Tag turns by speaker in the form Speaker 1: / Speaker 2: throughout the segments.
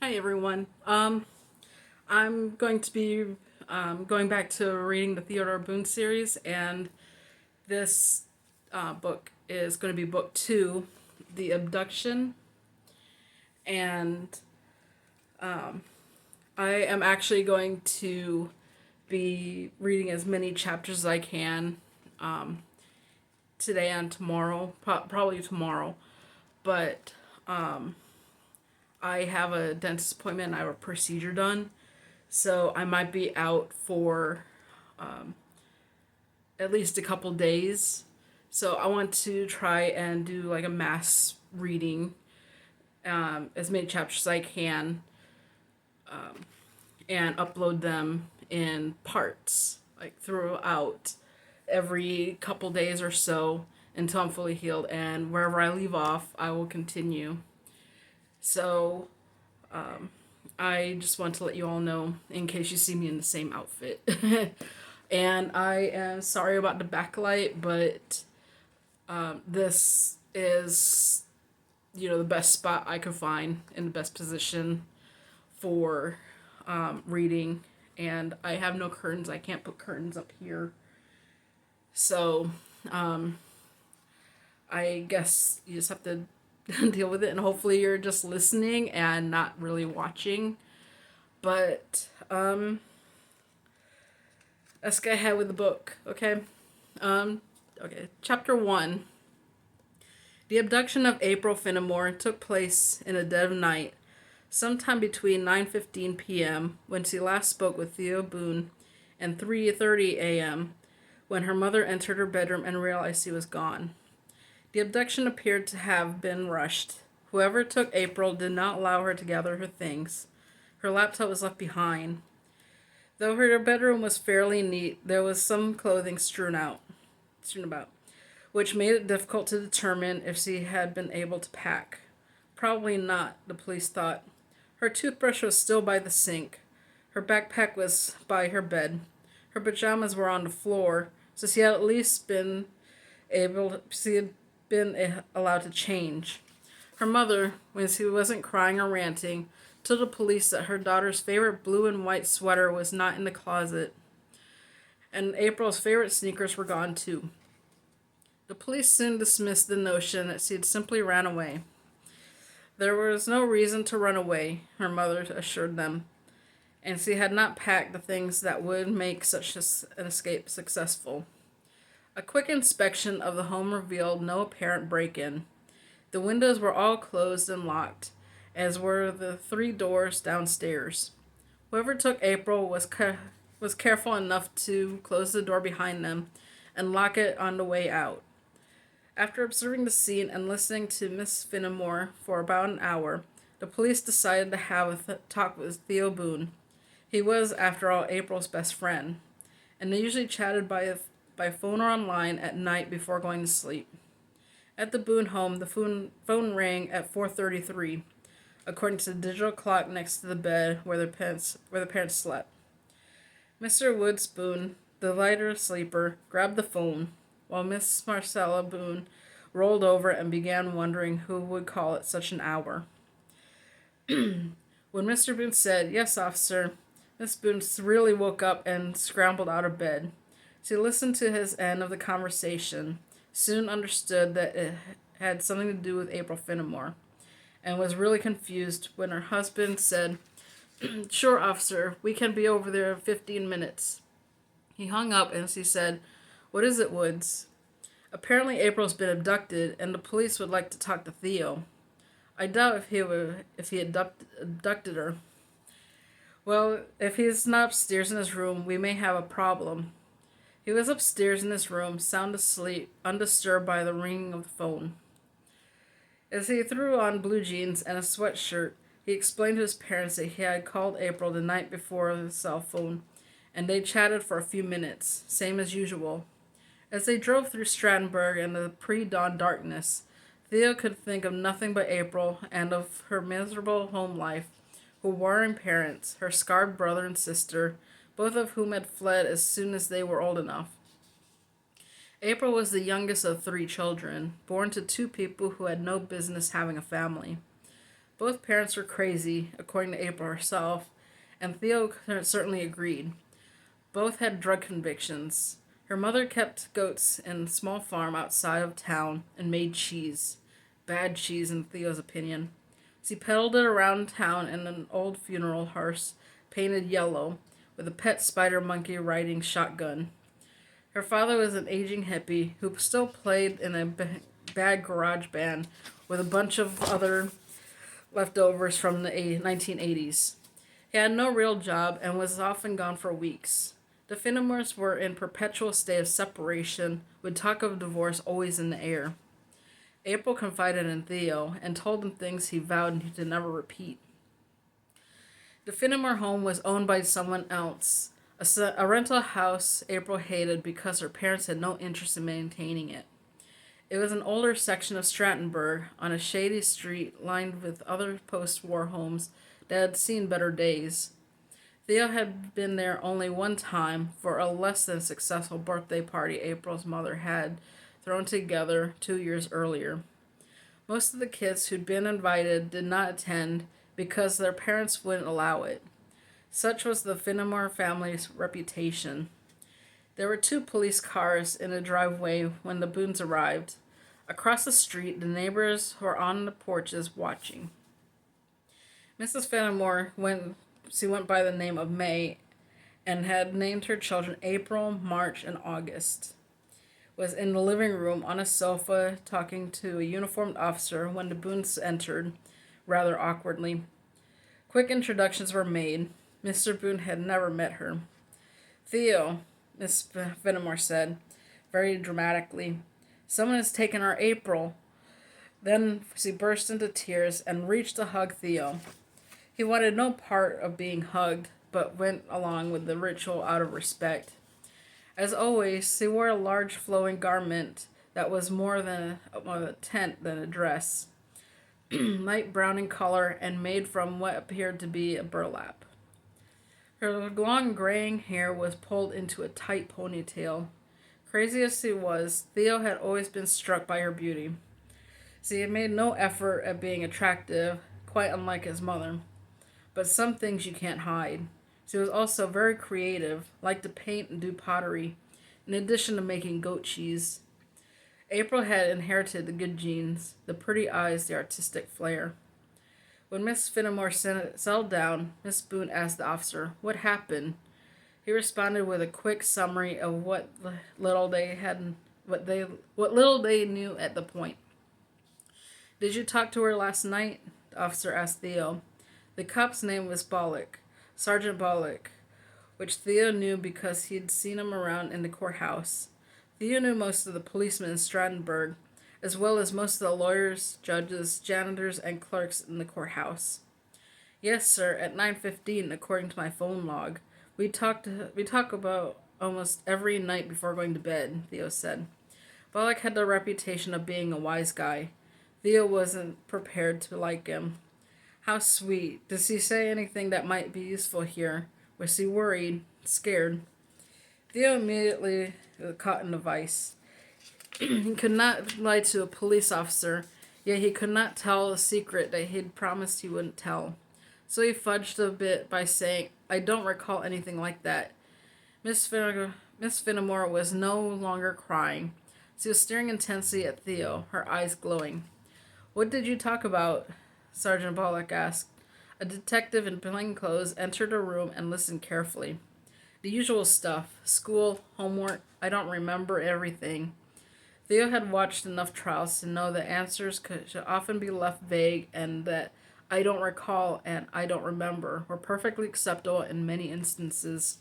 Speaker 1: Hi everyone. I'm going to be going back to reading the Theodore Boone series, and this book is going to be book two, The Abduction. And I am actually going to be reading as many chapters as I can today and tomorrow, probably tomorrow. But I have a dentist appointment and I have a procedure done. So I might be out for at least a couple days. So I want to try and do like a mass reading, as many chapters as I can, and upload them in parts, like throughout every couple days or so until I'm fully healed. And wherever I leave off, I will continue. So I just want to let you all know in case you see me in the same outfit. And I am sorry about the backlight, but this is, the best spot I could find in the best position for reading. And I have no curtains. I can't put curtains up here. So I guess you just have to deal with it. And hopefully you're just listening and not really watching. But let's get ahead with the book, okay? Okay, chapter 1. The abduction of April Fenimore took place in the dead of night, sometime between 9:15 p.m., when she last spoke with Theo Boone, and 3:30 a.m., when her mother entered her bedroom and realized he was gone. The abduction appeared to have been rushed. Whoever took April did not allow her to gather her things. Her laptop was left behind. Though her bedroom was fairly neat, there was some clothing strewn about, which made it difficult to determine if she had been able to pack. Probably not, the police thought. Her toothbrush was still by the sink. Her backpack was by her bed. Her pajamas were on the floor, so she had at least been allowed to change. Her mother, when she wasn't crying or ranting, told the police that her daughter's favorite blue and white sweater was not in the closet, and April's favorite sneakers were gone too. The police soon dismissed the notion that she had simply ran away. There was no reason to run away, her mother assured them, and she had not packed the things that would make such an escape successful. A quick inspection of the home revealed no apparent break-in. The windows were all closed and locked, as were the 3 doors downstairs. Whoever took April was careful enough to close the door behind them and lock it on the way out. After observing the scene and listening to Miss Fenimore for about an hour, the police decided to have a talk with Theo Boone. He was, after all, April's best friend, and they usually chatted by phone or online at night before going to sleep. At the Boone home, the phone rang at 4:33, according to the digital clock next to the bed where the parents slept. Mr. Woods Boone, the lighter sleeper, grabbed the phone, while Miss Marcella Boone rolled over and began wondering who would call at such an hour. When Mr. Boone said, "Yes, officer," Miss Boone really woke up and scrambled out of bed. She listened to his end of the conversation, soon understood that it had something to do with April Fenimore, and was really confused when her husband said, "Sure, officer, we can be over there in 15 minutes. He hung up and she said, "What is it, Woods?" "Apparently April's been abducted and the police would like to talk to Theo." "I doubt if he abducted her." "Well, if he's not upstairs in his room, we may have a problem." He was upstairs in his room, sound asleep, undisturbed by the ringing of the phone. As he threw on blue jeans and a sweatshirt, he explained to his parents that he had called April the night before the cell phone, and they chatted for a few minutes, same as usual. As they drove through Strattonburg in the pre-dawn darkness, Theo could think of nothing but April and of her miserable home life, her warring parents, her scarred brother and sister, both of whom had fled as soon as they were old enough. April was the youngest of 3 children, born to 2 people who had no business having a family. Both parents were crazy, according to April herself, and Theo certainly agreed. Both had drug convictions. Her mother kept goats in a small farm outside of town and made cheese. Bad cheese, in Theo's opinion. She peddled it around town in an old funeral hearse painted yellow, with a pet spider monkey riding shotgun. Her father was an aging hippie who still played in a bad garage band with a bunch of other leftovers from the 1980s. He had no real job and was often gone for weeks. The Finnemores were in perpetual state of separation, with talk of divorce always in the air. April confided in Theo and told him things he vowed he would never repeat. The Finnemore home was owned by someone else, a rental house April hated because her parents had no interest in maintaining it. It was an older section of Strattonburg on a shady street lined with other post-war homes that had seen better days. Theo had been there only one time for a less than successful birthday party April's mother had thrown together 2 years earlier. Most of the kids who'd been invited did not attend because their parents wouldn't allow it. Such was the Finnemore family's reputation. There were 2 police cars in a driveway when the Boones arrived. Across the street, the neighbors were on the porches watching. Mrs. Finnemore went by the name of May and had named her children April, March, and August. Was in the living room on a sofa talking to a uniformed officer when the Boones entered, rather awkwardly. Quick introductions were made. Mr. Boone had never met her. "Theo," Miss Finnemore said, very dramatically, "someone has taken our April." Then she burst into tears and reached to hug Theo. He wanted no part of being hugged, but went along with the ritual out of respect. As always, she wore a large flowing garment that was more a tent than a dress, light brown in color and made from what appeared to be a burlap. Her long graying hair was pulled into a tight ponytail. Crazy as she was, Theo had always been struck by her beauty. She had made no effort at being attractive, quite unlike his mother. But some things you can't hide. She was also very creative, liked to paint and do pottery, in addition to making goat cheese. April had inherited the good genes, the pretty eyes, the artistic flair. When Miss Finnemore settled down, Miss Boone asked the officer, "What happened?" He responded with a quick summary of what little they knew at the point. "Did you talk to her last night?" the officer asked Theo. The cop's name was Bollock, Sergeant Bollock, which Theo knew because he'd seen him around in the courthouse. Theo knew most of the policemen in Strattonburg, as well as most of the lawyers, judges, janitors, and clerks in the courthouse. "Yes, sir, at 9:15, according to my phone log. We talk about almost every night before going to bed," Theo said. Bollock had the reputation of being a wise guy. Theo wasn't prepared to like him. "How sweet. Does he say anything that might be useful here? Was he worried? Scared?" Theo immediately caught in a vice. He could not lie to a police officer, yet he could not tell a secret that he'd promised he wouldn't tell. So he fudged a bit by saying, "I don't recall anything like that." Miss Finnemore was no longer crying. She was staring intensely at Theo, her eyes glowing. "What did you talk about?" Sergeant Bollock asked. A detective in plain clothes entered a room and listened carefully. "The usual stuff. School, homework. I don't remember everything." Theo had watched enough trials to know that answers should often be left vague and that "I don't recall" and "I don't remember" were perfectly acceptable in many instances.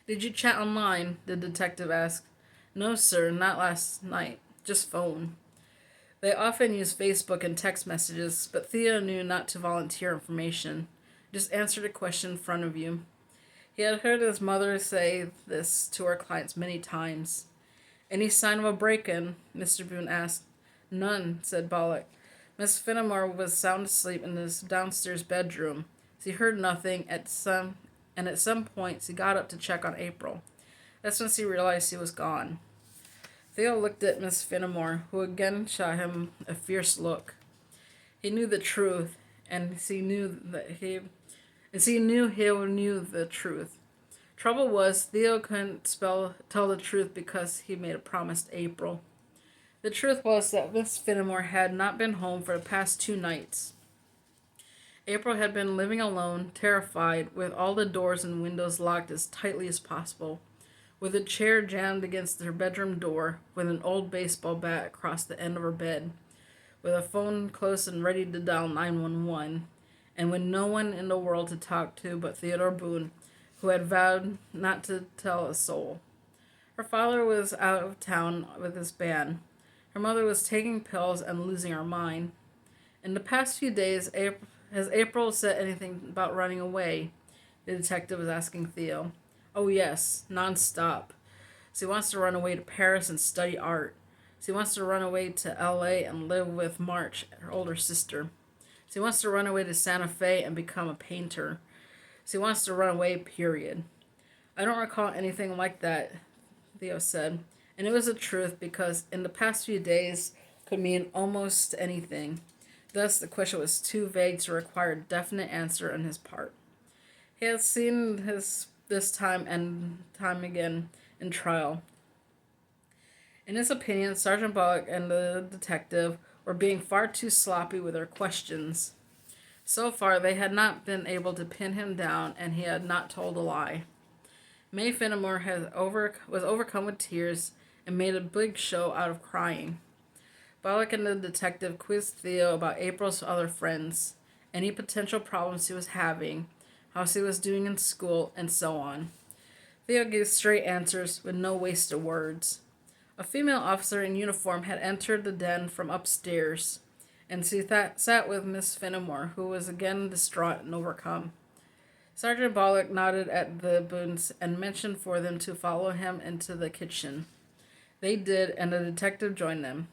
Speaker 1: "Did you chat online?" the detective asked. "No, sir, not last night. Just phone." They often used Facebook and text messages, but Theo knew not to volunteer information. Just answer the question in front of you. He had heard his mother say this to her clients many times. "Any sign of a break-in?" Mr. Boone asked. "None," said Bollock. Miss Finnemore was sound asleep in his downstairs bedroom. She heard nothing at some point she got up to check on April. That's when she realized she was gone. Theo looked at Miss Finnemore, who again shot him a fierce look. He knew the truth, and he knew that he, as he knew he knew the truth. Trouble was, Theo couldn't tell the truth because he made a promise to April. The truth was that Miss Fenimore had not been home for the past 2 nights. April had been living alone, terrified, with all the doors and windows locked as tightly as possible, with a chair jammed against her bedroom door, with an old baseball bat across the end of her bed, with a phone close and ready to dial 911, and with no one in the world to talk to but Theodore Boone, who had vowed not to tell a soul. Her father was out of town with his band. Her mother was taking pills and losing her mind. In the past few days, has April said anything about running away? The detective was asking Theo. Oh, yes, nonstop. She wants to run away to Paris and study art. She wants to run away to L.A. and live with March, her older sister. She wants to run away to Santa Fe and become a painter. She wants to run away, period. I don't recall anything like that, Theo said. And it was the truth because in the past few days could mean almost anything. Thus, the question was too vague to require a definite answer on his part. He had seen this time and time again in trial. In his opinion, Sergeant Bullock and the detective were being far too sloppy with their questions. So far, they had not been able to pin him down, and he had not told a lie. May Fenimore was overcome with tears and made a big show out of crying. Bullock and the detective quizzed Theo about April's other friends, any potential problems she was having, how she was doing in school, and so on. Theo gave straight answers with no waste of words. A female officer in uniform had entered the den from upstairs, and she sat with Miss Fenimore, who was again distraught and overcome. Sergeant Bullock nodded at the Boones and motioned for them to follow him into the kitchen. They did, and the detective joined them.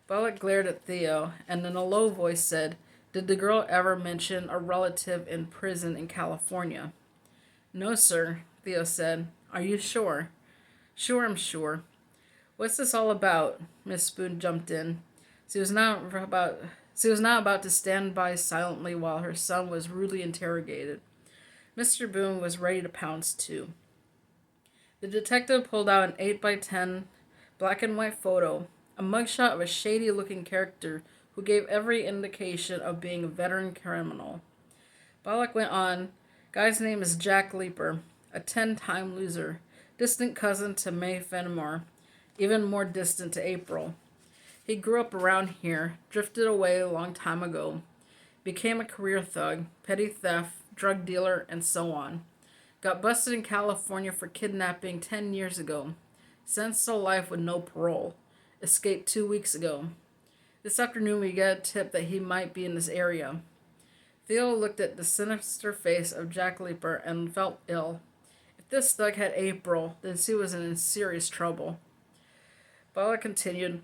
Speaker 1: Bullock glared at Theo, and in a low voice said, "Did the girl ever mention a relative in prison in California?" "No, sir," Theo said. "Are you sure?" "Sure, I'm sure." "What's this all about?" Miss Boone jumped in. She was not about to stand by silently while her son was rudely interrogated. Mr. Boone was ready to pounce too. The detective pulled out an 8x10 black and white photo, a mugshot of a shady-looking character who gave every indication of being a veteran criminal. Bullock went on, "Guy's name is Jack Leeper, a 10-time loser, distant cousin to May Fenimore, even more distant to April. He grew up around here, drifted away a long time ago, became a career thug, petty theft, drug dealer, and so on. Got busted in California for kidnapping 10 years ago. Sentenced to life with no parole. Escaped 2 weeks ago. This afternoon we got a tip that he might be in this area." Theo looked at the sinister face of Jack Leeper and felt ill. If this thug had April, then she was in serious trouble. Bullock continued,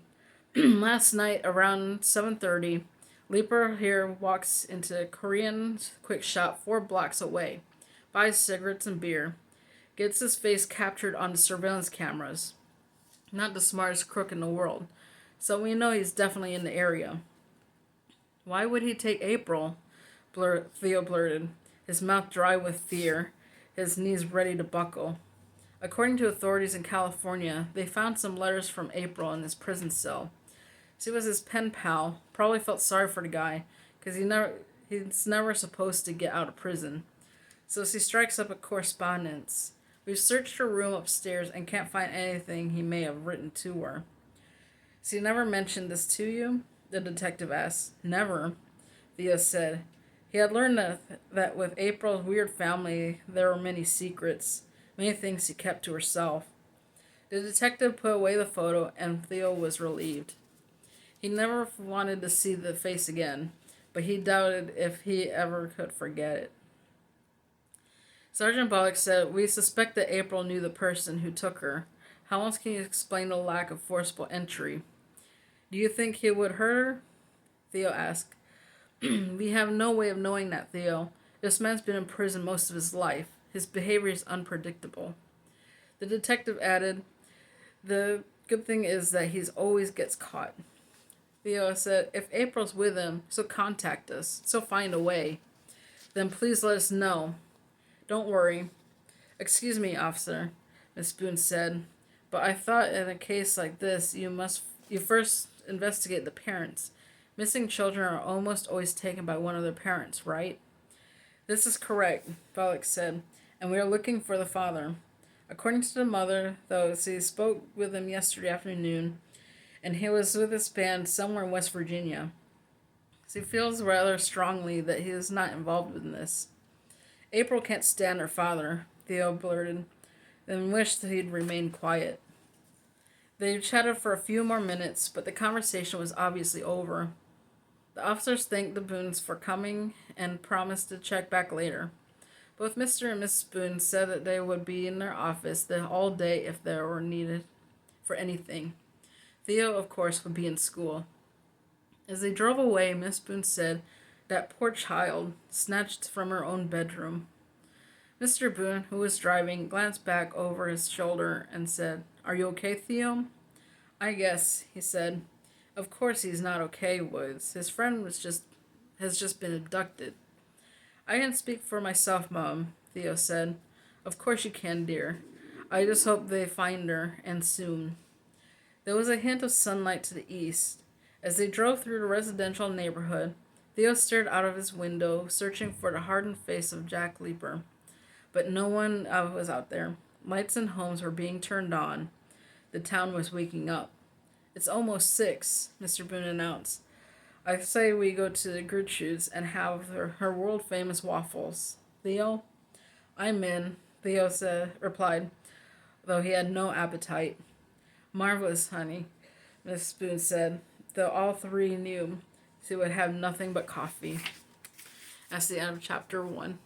Speaker 1: "Last night, around 7:30, Leeper here walks into a Korean quick shop 4 blocks away, buys cigarettes and beer, gets his face captured on the surveillance cameras. Not the smartest crook in the world, so we know he's definitely in the area." "Why would he take April?" Theo blurted, his mouth dry with fear, his knees ready to buckle. According to authorities in California, they found some letters from April in his prison cell. She was his pen pal, probably felt sorry for the guy, because he's never supposed to get out of prison. So she strikes up a correspondence. "We've searched her room upstairs and can't find anything he may have written to her." "She never mentioned this to you?" the detective asked. "Never," Theo said. He had learned that with April's weird family there were many secrets, many things she kept to herself. The detective put away the photo, and Theo was relieved. He never wanted to see the face again, but he doubted if he ever could forget it. Sergeant Bullock said, "We suspect that April knew the person who took her. How else can you explain the lack of forcible entry?" "Do you think he would hurt her?" Theo asked. "We have no way of knowing that, Theo. This man's been in prison most of his life. His behavior is unpredictable." The detective added, "The good thing is that he always gets caught." Theo said, "If April's with him, so contact us. So find a way. Then please let us know. Don't worry." "Excuse me, officer," Miss Boone said, "but I thought in a case like this you first investigate the parents. Missing children are almost always taken by one of their parents, right?" "This is correct," Felix said, "and we are looking for the father. According to the mother, though, she spoke with him yesterday afternoon, and he was with his band somewhere in West Virginia. She feels rather strongly that he is not involved in this." "April can't stand her father," Theo blurted, and wished that he'd remained quiet. They chatted for a few more minutes, but the conversation was obviously over. The officers thanked the Boones for coming and promised to check back later. Both Mr. and Mrs. Boone said that they would be in their office all day if they were needed for anything. Theo, of course, would be in school. As they drove away, Miss Boone said, "That poor child, snatched from her own bedroom." Mr. Boone, who was driving, glanced back over his shoulder and said, "Are you okay, Theo?" "I guess," he said. "Of course he's not okay, Woods. His friend has just been abducted." "I can speak for myself, Mom," Theo said. "Of course you can, dear. I just hope they find her, and soon." There was a hint of sunlight to the east. As they drove through the residential neighborhood, Theo stared out of his window, searching for the hardened face of Jack Leeper. But no one was out there. Lights and homes were being turned on. The town was waking up. "It's almost 6, Mr. Boone announced. "I say we go to Gertrude's and have her world-famous waffles. Theo?" "I'm in," Theo replied, though he had no appetite. "Marvelous, honey," Miss Boone said, though all three knew she would have nothing but coffee. That's the end of chapter 1.